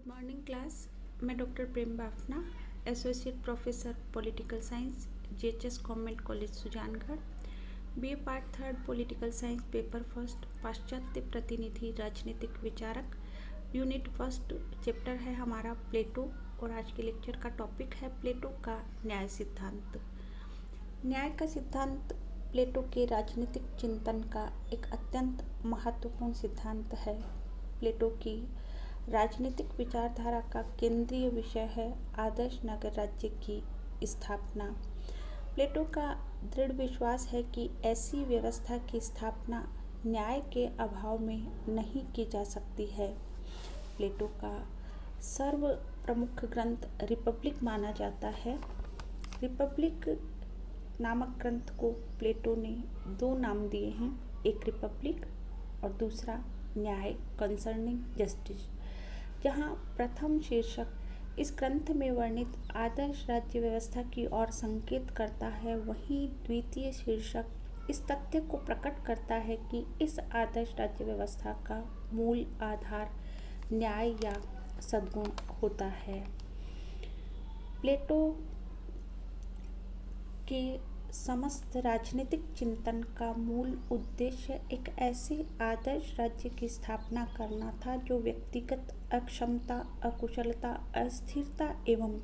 Morning class. मैं doctor Prem Bafna, associate professor political science, GHS government college Sujangarh. BA part third political science, paper first, पाश्चात्य प्रतिनिधि राजनीतिक विचारक, unit first. Chapter है हमारा प्लेटो और आज के लेक्चर का टॉपिक है प्लेटो का न्याय सिद्धांत। न्याय का सिद्धांत प्लेटो के राजनीतिक चिंतन का एक अत्यंत महत्वपूर्ण सिद्धांत है। प्लेटो की राजनीतिक विचारधारा का केंद्रीय विषय है आदर्श नगर राज्य की स्थापना। प्लेटो का दृढ़ विश्वास है कि ऐसी व्यवस्था की स्थापना न्याय के अभाव में नहीं की जा सकती है। प्लेटो का सर्व प्रमुख ग्रंथ रिपब्लिक माना जाता है। रिपब्लिक नामक ग्रंथ को प्लेटो ने दो नाम दिए हैं, एक रिपब्लिक और दूसरा न्याय कंसर्निंग जस्टिस। जहाँ प्रथम शीर्षक इस ग्रंथ में वर्णित आदर्श राज्य व्यवस्था की ओर संकेत करता है, वहीं द्वितीय शीर्षक इस तथ्य को प्रकट करता है कि इस आदर्श राज्य व्यवस्था का मूल आधार न्याय या सद्गुण होता है। प्लेटो के समस्त राजनीतिक चिंतन का मूल उद्देश्य एक ऐसे आदर्श राज्य की स्थापना करना था जो व्यक्तिगत अक्षमता, अकुशलता, अस्थिरता एवं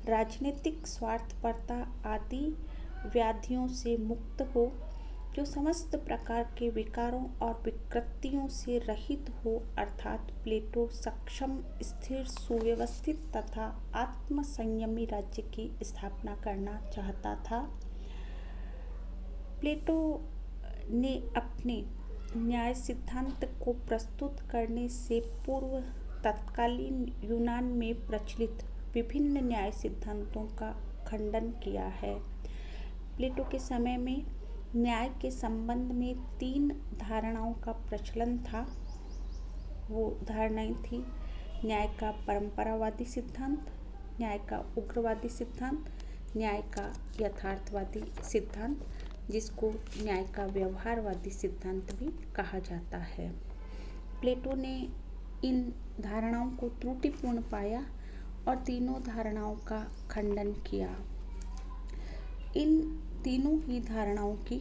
राजनीतिक स्वार्थपरता आदि व्याधियों से मुक्त हो, जो समस्त प्रकार के विकारों और विकृतियों से रहित हो, अर्थात प्लेटो सक्षम, स्थिर, सुव्यवस्थित तथा आत्मसंयमी राज्य की स्थापना करना चाहता था। प्लेटो ने अपने न्याय सिद्धांत को प्रस्तुत करने से पूर्व तत्कालीन यूनान में प्रचलित विभिन्न न्याय सिद्धांतों का खंडन किया है। प्लेटो के समय में न्याय के संबंध में तीन धारणाओं का प्रचलन था। वो धारणाएं थी न्याय का परंपरावादी सिद्धांत, न्याय का उग्रवादी सिद्धांत, न्याय का यथार्थवादी सिद्धांत, जिसको न्याय का व्यवहारवादी सिद्धांत भी कहा जाता है। प्लेटो ने इन धारणाओं को त्रुटिपूर्ण पाया और तीनों धारणाओं का खंडन किया। इन तीनों ही धारणाओं की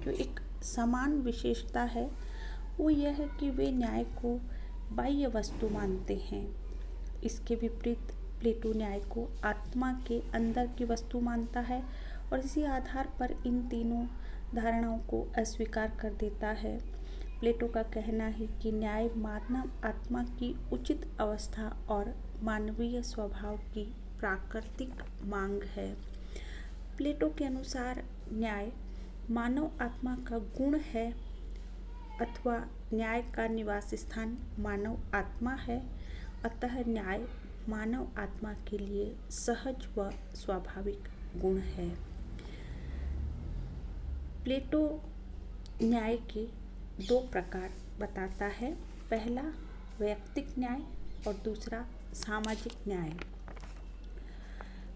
जो एक समान विशेषता है वो यह है कि वे न्याय को बाह्य वस्तु मानते हैं। इसके विपरीत प्लेटो न्याय को आत्मा के अंदर की वस्तु मानता है और इसी आधार पर इन तीनों धारणाओं को अस्वीकार कर देता है। प्लेटो का कहना है कि न्याय मानव आत्मा की उचित अवस्था और मानवीय स्वभाव की प्राकृतिक मांग है। प्लेटो के अनुसार न्याय मानव आत्मा का गुण है अथवा न्याय का निवास स्थान मानव आत्मा है, अतः न्याय मानव आत्मा के लिए सहज व स्वाभाविक गुण है। प्लेटो न्याय के दो प्रकार बताता है, पहला वैयक्तिक न्याय और दूसरा सामाजिक न्याय।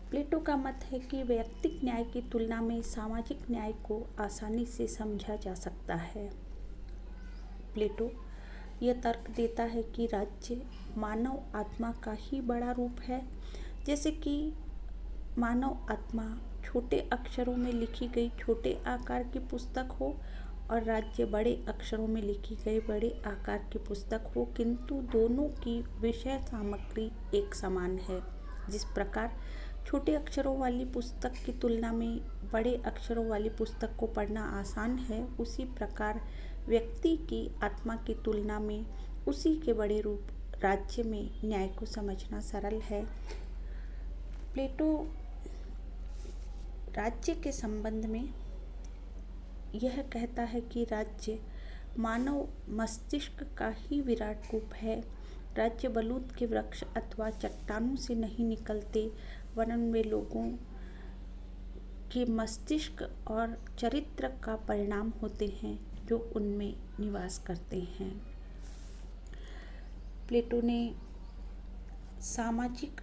प्लेटो का मत है कि वैयक्तिक न्याय की तुलना में सामाजिक न्याय को आसानी से समझा जा सकता है। प्लेटो यह तर्क देता है कि राज्य मानव आत्मा का ही बड़ा रूप है, जैसे कि मानव आत्मा छोटे अक्षरों में लिखी गई छोटे आकार की पुस्तक हो और राज्य बड़े अक्षरों में लिखी गई बड़े आकार की पुस्तक हो, किंतु दोनों की विषय सामग्री एक समान है। जिस प्रकार छोटे अक्षरों वाली पुस्तक की तुलना में बड़े अक्षरों वाली पुस्तक को पढ़ना आसान है, उसी प्रकार व्यक्ति की आत्मा की तुलना में उसी के बड़े रूप राज्य में न्याय को समझना सरल है। प्लेटो राज्य के संबंध में यह कहता है कि राज्य मानव मस्तिष्क का ही विराट रूप है। राज्य बलूत के वृक्ष अथवा चट्टानों से नहीं निकलते, वरन वे लोगों के मस्तिष्क और चरित्र का परिणाम होते हैं जो उनमें निवास करते हैं। प्लेटो ने सामाजिक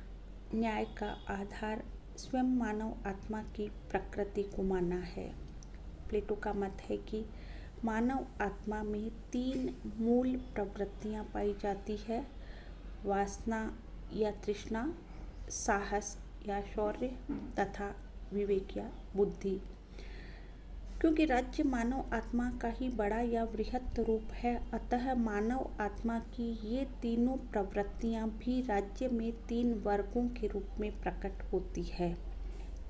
न्याय का आधार स्वयं मानव आत्मा की प्रकृति को माना है। प्लेटो का मत है कि मानव आत्मा में तीन मूल प्रवृत्तियां पाई जाती है, वासना, या तृष्णा, साहस या शौर्य तथा विवेक या बुद्धि। क्योंकि राज्य मानव आत्मा का ही बड़ा या वृहत रूप है, अतः मानव आत्मा की ये तीनों प्रवृत्तियां भी राज्य में 3 वर्गों के रूप में प्रकट होती है।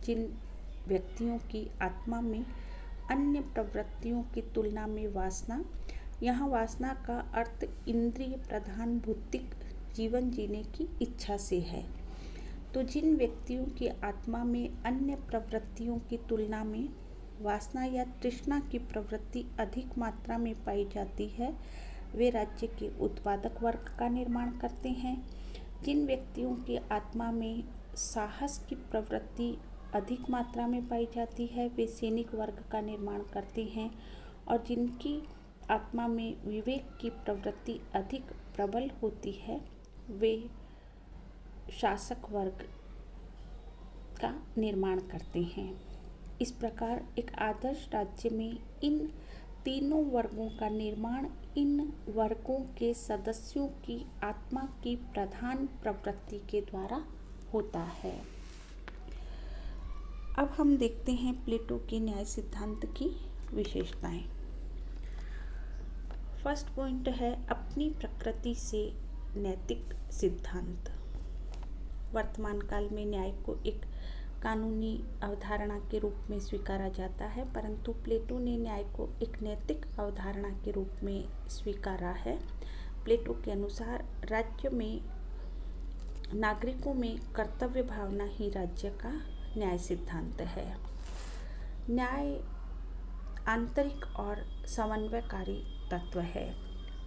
जिन व्यक्तियों की आत्मा में अन्य प्रवृत्तियों की तुलना में वासना, यहाँ वासना का अर्थ इंद्रिय प्रधान भौतिक जीवन जीने की इच्छा से है, तो जिन व्यक्तियों की आत्मा में अन्य प्रवृत्तियों की तुलना में वासना या तृष्णा की प्रवृत्ति अधिक मात्रा में पाई जाती है, वे राज्य के उत्पादक वर्ग का निर्माण करते हैं। जिन व्यक्तियों की आत्मा में साहस की प्रवृत्ति अधिक मात्रा में पाई जाती है, वे सैनिक वर्ग का निर्माण करते हैं, और जिनकी आत्मा में विवेक की प्रवृत्ति अधिक प्रबल होती है, वे शासक वर्ग का निर्माण करते हैं। इस प्रकार एक आदर्श राज्य में इन तीनों वर्गों का निर्माण इन वर्गों के सदस्यों की आत्मा की प्रधान प्रवृत्ति के द्वारा होता है। अब हम देखते हैं प्लेटो के न्याय सिद्धांत की विशेषताएं। फर्स्ट पॉइंट है अपनी प्रकृति से नैतिक सिद्धांत। वर्तमान काल में न्याय को एक कानूनी अवधारणा के रूप में स्वीकारा जाता है, परंतु प्लेटो ने न्याय को एक नैतिक अवधारणा के रूप में स्वीकारा है। प्लेटो के अनुसार राज्य में नागरिकों में कर्तव्य भावना ही राज्य का न्याय सिद्धांत है। न्याय आंतरिक और समन्वयकारी तत्व है।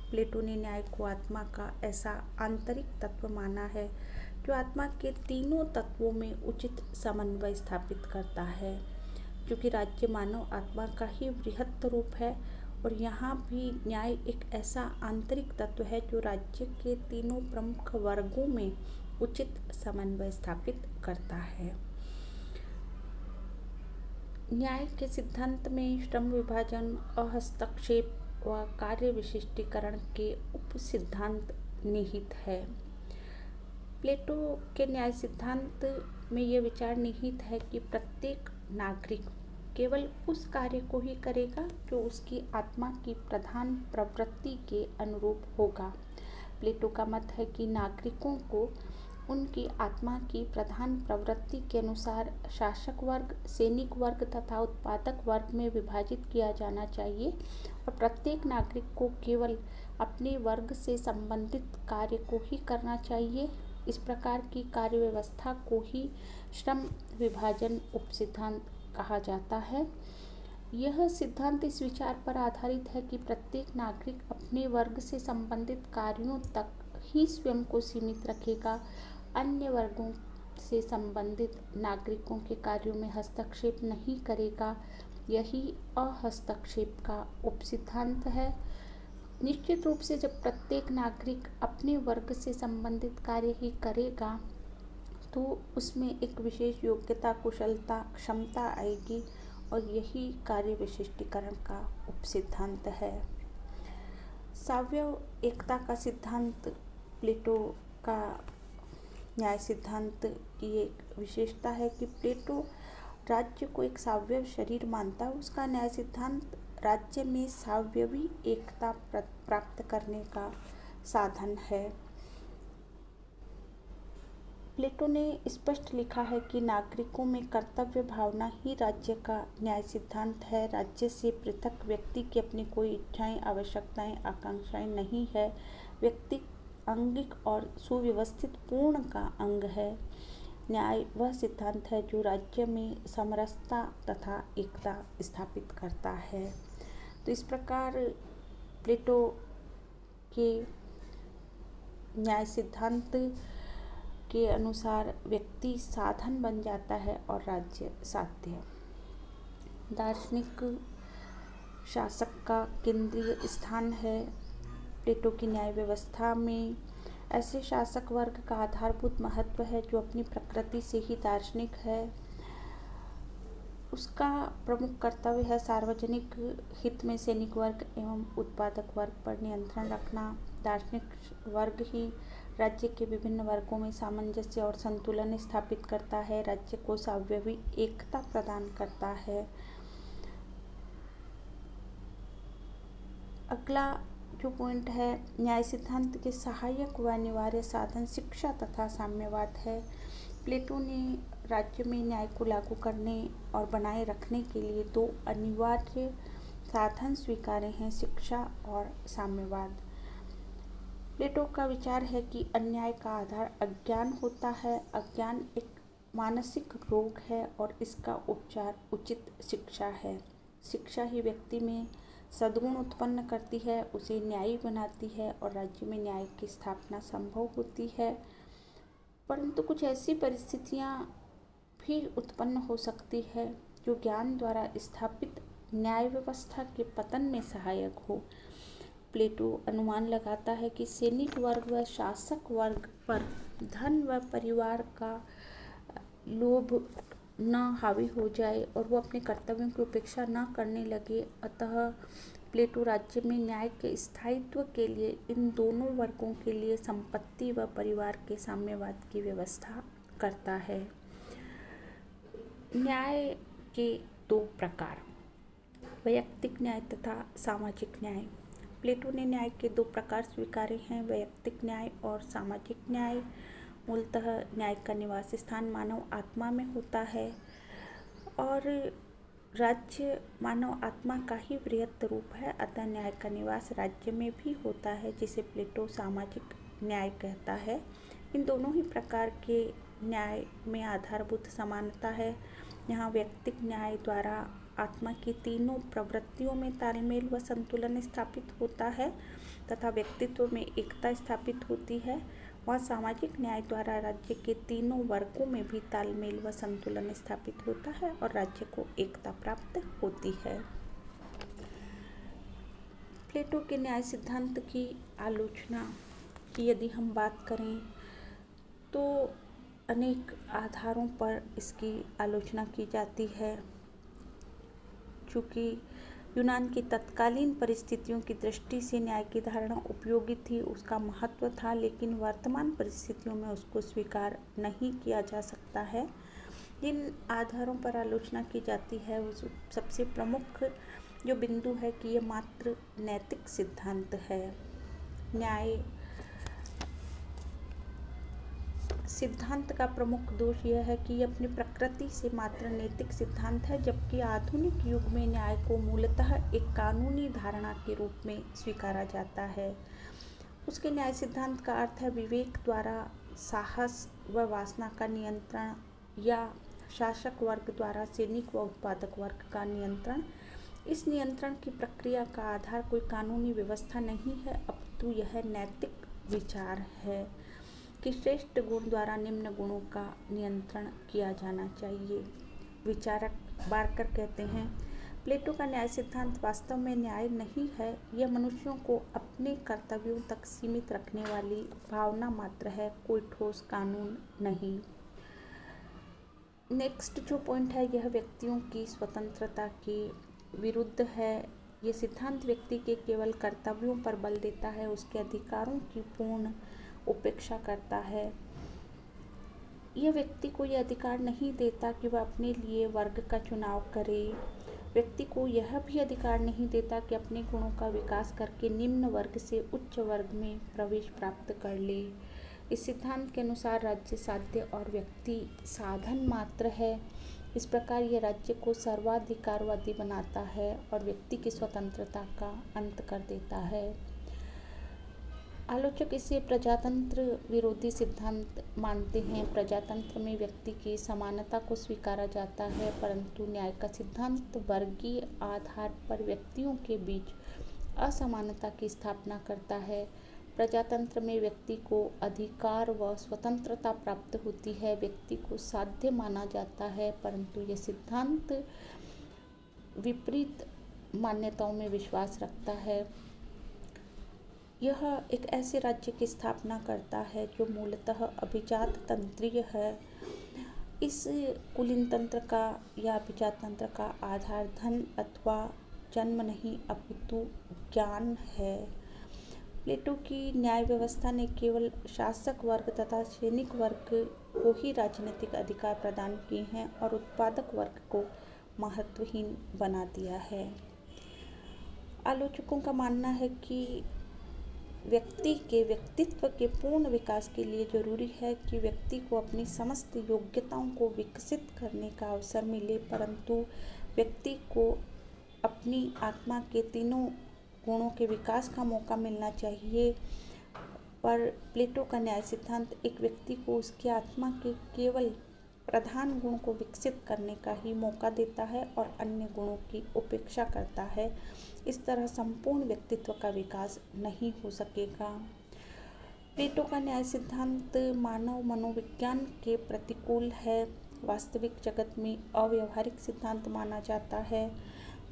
प्लेटो ने न्याय को आत्मा का ऐसा आंतरिक तत्व माना है जो आत्मा के तीनों तत्वों में उचित समन्वय स्थापित करता है। क्योंकि राज्य मानव आत्मा का ही वृहत रूप है, और यहाँ भी न्याय एक ऐसा आंतरिक तत्व है जो राज्य के तीनों प्रमुख वर्गों में उचित समन्वय स्थापित करता है। न्याय के सिद्धांत में श्रम विभाजन, अहस्तक्षेप व कार्य विशिष्टीकरण के उप सिद्धांत निहित है। प्लेटो के न्याय सिद्धांत में यह विचार निहित है कि प्रत्येक नागरिक केवल उस कार्य को ही करेगा जो उसकी आत्मा की प्रधान प्रवृत्ति के अनुरूप होगा। प्लेटो का मत है कि नागरिकों को उनकी आत्मा की प्रधान प्रवृत्ति के अनुसार शासक वर्ग, सैनिक वर्ग तथा उत्पादक वर्ग में विभाजित किया जाना चाहिए, और प्रत्येक नागरिक को केवल अपने वर्ग से संबंधित कार्य को ही करना चाहिए। इस प्रकार की कार्य व्यवस्था को ही श्रम विभाजन उपसिद्धांत कहा जाता है। यह सिद्धांत इस विचार पर आधारित है कि प्रत्येक नागरिक अपने वर्ग से संबंधित कार्यों तक ही स्वयं को सीमित रखेगा, अन्य वर्गों से संबंधित नागरिकों के कार्यों में हस्तक्षेप नहीं करेगा। यही अहस्तक्षेप का उपसिद्धांत है। निश्चित रूप से जब प्रत्येक नागरिक अपने वर्ग से संबंधित कार्य ही करेगा तो उसमें एक विशेष योग्यता, कुशलता, क्षमता आएगी, और यही कार्य विशिष्टीकरण का उपसिद्धांत है। सावयव एकता का सिद्धांत प्लेटो का न्याय सिद्धांत की एक विशेषता है कि प्लेटो राज्य को एक सावयव शरीर मानता है। उसका न्याय सिद्धांत राज्य में सावयवी एकता प्राप्त करने का साधन है। प्लेटो ने स्पष्ट लिखा है कि नागरिकों में कर्तव्य भावना ही राज्य का न्याय सिद्धांत है। राज्य से पृथक व्यक्ति की अपनी कोई इच्छाएं, आवश्यकताएं, आकांक्षाएं नहीं है। व्यक्ति अंगिक और सुव्यवस्थित पूर्ण का अंग है। न्याय वह सिद्धांत है जो राज्य में समरसता तथा एकता स्थापित करता है। तो इस प्रकार प्लेटो के न्याय सिद्धांत के अनुसार व्यक्ति साधन बन जाता है और राज्य साध्य। दार्शनिक शासक का केंद्रीय स्थान है। प्लेटो की न्याय व्यवस्था में ऐसे शासक वर्ग का आधारभूत महत्व है जो अपनी प्रकृति से ही दार्शनिक है। उसका प्रमुख कर्तव्य है सार्वजनिक हित में सैनिक वर्ग एवं उत्पादक वर्ग पर नियंत्रण रखना। दार्शनिक वर्ग ही राज्य के विभिन्न वर्गों में सामंजस्य और संतुलन स्थापित करता है, राज्य को स्वायत्त एकता प्रदान करता है। अगला जो पॉइंट है, न्याय सिद्धांत के सहायक व अनिवार्य साधन शिक्षा तथा साम्यवाद है। प्लेटो ने राज्य में न्याय को लागू करने और बनाए रखने के लिए दो अनिवार्य साधन स्वीकारे हैं, शिक्षा और साम्यवाद। प्लेटो का विचार है कि अन्याय का आधार अज्ञान होता है। अज्ञान एक मानसिक रोग है और इसका उपचार उचित शिक्षा है। शिक्षा ही व्यक्ति में सद्गुण उत्पन्न करती है, उसे न्यायी बनाती है और राज्य में न्याय की स्थापना संभव होती है। परंतु कुछ ऐसी परिस्थितियां भी उत्पन्न हो सकती है जो ज्ञान द्वारा स्थापित न्याय व्यवस्था के पतन में सहायक हो। प्लेटो अनुमान लगाता है कि सैनिक वर्ग व शासक वर्ग पर धन व परिवार का लोभ न हावी हो जाए और वो अपने कर्तव्यों की उपेक्षा न करने लगे। अतः प्लेटो राज्य में न्याय के स्थायित्व के लिए इन दोनों वर्गों के लिए संपत्ति व परिवार के साम्यवाद की व्यवस्था करता है। न्याय के दो प्रकार, वैयक्तिक न्याय तथा सामाजिक न्याय। प्लेटो ने न्याय के दो प्रकार स्वीकारे हैं, वैयक्तिक न्याय और सामाजिक न्याय। मूलतः न्याय का निवास स्थान मानव आत्मा में होता है और राज्य मानव आत्मा का ही वृहत रूप है, अतः न्याय का निवास राज्य में भी होता है, जिसे प्लेटो सामाजिक न्याय कहता है। इन दोनों ही प्रकार के न्याय में आधारभूत समानता है। यहाँ वैयक्तिक न्याय द्वारा आत्मा की तीनों प्रवृत्तियों में तालमेल व संतुलन स्थापित होता है तथा व्यक्तित्व में एकता स्थापित होती है। वहाँ सामाजिक न्याय द्वारा राज्य के तीनों वर्गों में भी तालमेल व संतुलन स्थापित होता है और राज्य को एकता प्राप्त होती है। प्लेटो के न्याय सिद्धांत की आलोचना की यदि हम बात करें तो अनेक आधारों पर इसकी आलोचना की जाती है। चूँकि यूनान की तत्कालीन परिस्थितियों की दृष्टि से न्याय की धारणा उपयोगी थी, उसका महत्व था, लेकिन वर्तमान परिस्थितियों में उसको स्वीकार नहीं किया जा सकता है। जिन आधारों पर आलोचना की जाती है उस सबसे प्रमुख जो बिंदु है कि यह मात्र नैतिक सिद्धांत है। न्याय सिद्धांत का प्रमुख दोष यह है कि यह अपनी प्रकृति से मात्र नैतिक सिद्धांत है, जबकि आधुनिक युग में न्याय को मूलतः एक कानूनी धारणा के रूप में स्वीकारा जाता है। उसके न्याय सिद्धांत का अर्थ है विवेक द्वारा साहस व वासना का नियंत्रण या शासक वर्ग द्वारा सैनिक व उत्पादक वर्ग का नियंत्रण। इस नियंत्रण की प्रक्रिया का आधार कोई कानूनी व्यवस्था नहीं है, अपितु यह नैतिक विचार है कि श्रेष्ठ गुण द्वारा निम्न गुणों का नियंत्रण किया जाना चाहिए। विचारक बार्कर कहते हैं, प्लेटो का न्याय सिद्धांत वास्तव में न्याय नहीं है, यह मनुष्यों को अपने कर्तव्यों तक सीमित रखने वाली भावना मात्र है, कोई ठोस कानून नहीं। नेक्स्ट जो पॉइंट है यह व्यक्तियों की स्वतंत्रता के विरुद्ध है। ये सिद्धांत व्यक्ति के केवल कर्तव्यों पर बल देता है, उसके अधिकारों की पूर्ण उपेक्षा करता है। यह व्यक्ति को यह अधिकार नहीं देता कि वह अपने लिए वर्ग का चुनाव करे। व्यक्ति को यह भी अधिकार नहीं देता कि अपने गुणों का विकास करके निम्न वर्ग से उच्च वर्ग में प्रवेश प्राप्त कर ले। इस सिद्धांत के अनुसार राज्य साध्य और व्यक्ति साधन मात्र है। इस प्रकार यह राज्य को सर्वाधिकारवादी बनाता है और व्यक्ति की स्वतंत्रता का अंत कर देता है। आलोचक इसे प्रजातंत्र विरोधी सिद्धांत मानते हैं। प्रजातंत्र में व्यक्ति की समानता को स्वीकारा जाता है, परंतु न्याय का सिद्धांत वर्गीय आधार पर व्यक्तियों के बीच असमानता की स्थापना करता है। प्रजातंत्र में व्यक्ति को अधिकार व स्वतंत्रता प्राप्त होती है, व्यक्ति को साध्य माना जाता है, परंतु यह सिद्धांत विपरीत मान्यताओं में विश्वास रखता है। यह एक ऐसे राज्य की स्थापना करता है जो मूलतः अभिजात तंत्रीय है। इस कुलीन तंत्र का या अभिजात तंत्र का आधार धन अथवा जन्म नहीं अपितु ज्ञान है। प्लेटो की न्याय व्यवस्था ने केवल शासक वर्ग तथा सैनिक वर्ग को ही राजनीतिक अधिकार प्रदान किए हैं और उत्पादक वर्ग को महत्वहीन बना दिया है। आलोचकों का मानना है कि व्यक्ति के व्यक्तित्व के पूर्ण विकास के लिए जरूरी है कि व्यक्ति को अपनी समस्त योग्यताओं को विकसित करने का अवसर मिले, परंतु व्यक्ति को अपनी आत्मा के तीनों गुणों के विकास का मौका मिलना चाहिए। पर प्लेटो का न्याय सिद्धांत एक व्यक्ति को उसकी आत्मा के केवल प्रधान गुण को विकसित करने का ही मौका देता है और अन्य गुणों की उपेक्षा करता है। इस तरह संपूर्ण व्यक्तित्व का विकास नहीं हो सकेगा। प्लेटो का न्याय सिद्धांत मानव मनोविज्ञान के प्रतिकूल है, वास्तविक जगत में अव्यावहारिक सिद्धांत माना जाता है।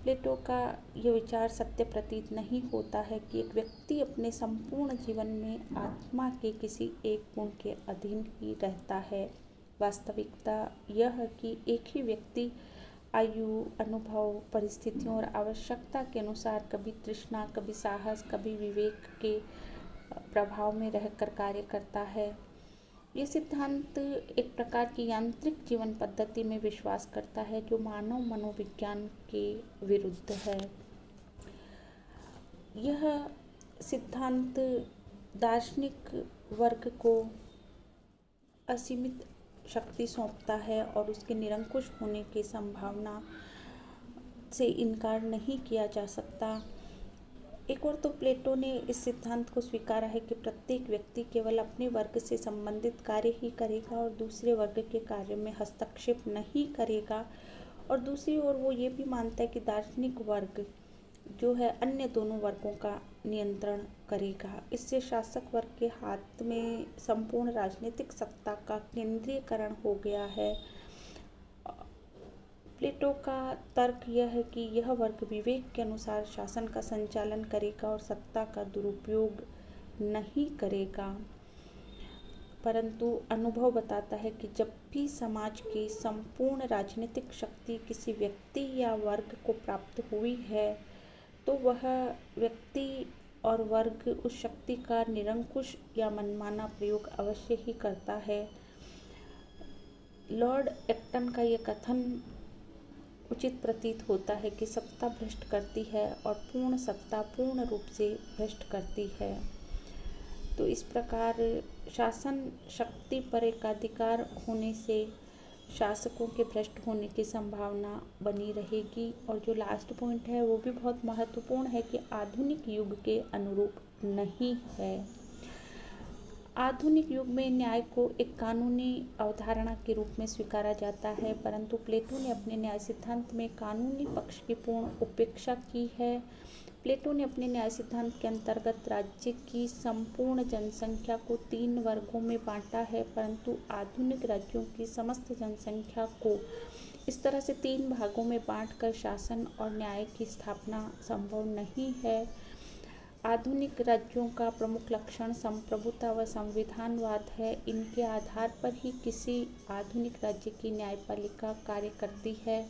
प्लेटो का यह विचार सत्य प्रतीत नहीं होता है कि एक व्यक्ति अपने संपूर्ण जीवन में आत्मा के किसी एक गुण के अधीन ही रहता है। वास्तविकता यह है कि एक ही व्यक्ति आयु, अनुभव, परिस्थितियों और आवश्यकता के अनुसार कभी तृष्णा, कभी साहस, कभी विवेक के प्रभाव में रहकर कार्य करता है। ये सिद्धांत एक प्रकार की यांत्रिक जीवन पद्धति में विश्वास करता है जो मानव मनोविज्ञान के विरुद्ध है। यह सिद्धांत दार्शनिक वर्ग को असीमित शक्ति सौंपता है और उसके निरंकुश होने की संभावना से इनकार नहीं किया जा सकता। एक और तो प्लेटो ने इस सिद्धांत को स्वीकारा है कि प्रत्येक व्यक्ति केवल अपने वर्ग से संबंधित कार्य ही करेगा और दूसरे वर्ग के कार्य में हस्तक्षेप नहीं करेगा। और दूसरी ओर वो ये भी मानता है कि दार्शनिक वर्ग जो है अन्य दोनों वर्गों का नियंत्रण करेगा। इससे शासक वर्ग के हाथ में संपूर्ण राजनीतिक सत्ता का केंद्रीयकरण हो गया है। प्लेटो का तर्क यह है कि यह वर्ग विवेक के अनुसार शासन का संचालन करेगा और सत्ता का दुरुपयोग नहीं करेगा, परंतु अनुभव बताता है कि जब भी समाज की संपूर्ण राजनीतिक शक्ति किसी व्यक्ति या वर्ग को प्राप्त हुई है तो वह व्यक्ति और वर्ग उस शक्ति का निरंकुश या मनमाना प्रयोग अवश्य ही करता है। लॉर्ड एक्टन का यह कथन उचित प्रतीत होता है कि सत्ता भ्रष्ट करती है और पूर्ण सत्ता पूर्ण रूप से भ्रष्ट करती है। तो इस प्रकार शासन शक्ति पर एकाधिकार होने से शासकों के भ्रष्ट होने की संभावना बनी रहेगी। और जो लास्ट पॉइंट है वो भी बहुत महत्वपूर्ण है कि आधुनिक युग के अनुरूप नहीं है। आधुनिक युग में न्याय को एक कानूनी अवधारणा के रूप में स्वीकारा जाता है, परंतु प्लेटो ने अपने न्याय सिद्धांत में कानूनी पक्ष की पूर्ण उपेक्षा की है। प्लेटो ने अपने न्याय सिद्धांत के अंतर्गत राज्य की संपूर्ण जनसंख्या को 3 वर्गों में बांटा है, परंतु आधुनिक राज्यों की समस्त जनसंख्या को इस तरह से 3 भागों में बांटकर शासन और न्याय की स्थापना संभव नहीं है। आधुनिक राज्यों का प्रमुख लक्षण संप्रभुता व संविधानवाद है। इनके आधार पर ही किसी आधुनिक राज्य की न्यायपालिका कार्य करती है,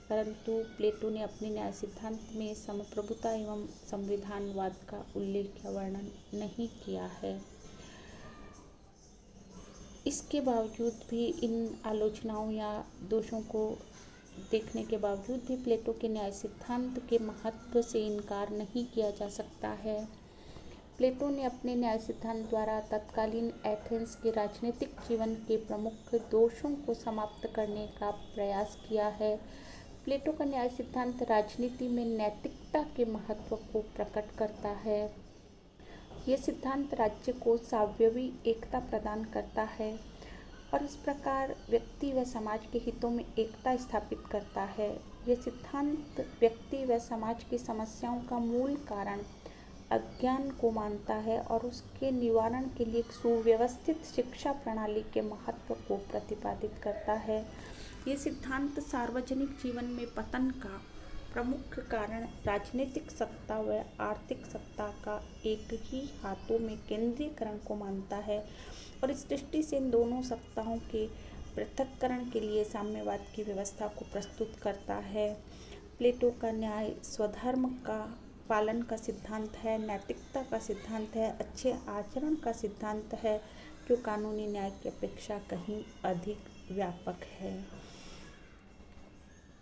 परंतु प्लेटो ने अपने न्याय सिद्धांत में संप्रभुता एवं संविधानवाद का उल्लेख या वर्णन नहीं किया है। इसके बावजूद भी इन आलोचनाओं या दोषों को देखने के बावजूद भी प्लेटो के न्याय सिद्धांत के महत्व से इनकार नहीं किया जा सकता है। प्लेटो ने अपने न्याय सिद्धांत द्वारा तत्कालीन एथेंस के राजनीतिक जीवन के प्रमुख दोषों को समाप्त करने का प्रयास किया है। प्लेटो का न्याय सिद्धांत राजनीति में नैतिकता के महत्व को प्रकट करता है। यह सिद्धांत राज्य को सावयवी एकता प्रदान करता है और इस प्रकार व्यक्ति व समाज के हितों में एकता स्थापित करता है। यह सिद्धांत व्यक्ति व समाज की समस्याओं का मूल कारण अज्ञान को मानता है और उसके निवारण के लिए एक सुव्यवस्थित शिक्षा प्रणाली के महत्व को प्रतिपादित करता है। ये सिद्धांत सार्वजनिक जीवन में पतन का प्रमुख कारण राजनीतिक सत्ता व आर्थिक सत्ता का एक ही हाथों में केंद्रीयकरण को मानता है और इस दृष्टि से इन दोनों सत्ताओं के पृथक्करण के लिए साम्यवाद की व्यवस्था को प्रस्तुत करता है। प्लेटो का न्याय स्वधर्म का पालन का सिद्धांत है, नैतिकता का सिद्धांत है, अच्छे आचरण का सिद्धांत है, जो कानूनी न्याय की अपेक्षा कहीं अधिक व्यापक है।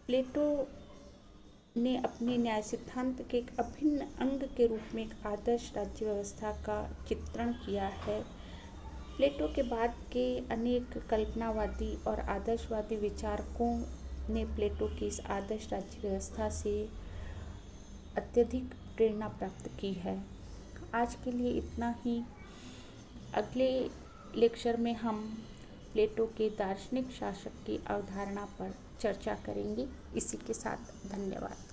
प्लेटो ने अपने न्याय सिद्धांत के एक अभिन्न अंग के रूप में एक आदर्श राज्य व्यवस्था का चित्रण किया है। प्लेटो के बाद के अनेक कल्पनावादी और आदर्शवादी विचारकों ने प्लेटो की इस आदर्श राज्य व्यवस्था से अत्यधिक प्रेरणा प्राप्त की है। आज के लिए इतना ही। अगले लेक्चर में हम प्लेटो के दार्शनिक शासक की अवधारणा पर चर्चा करेंगे। इसी के साथ धन्यवाद।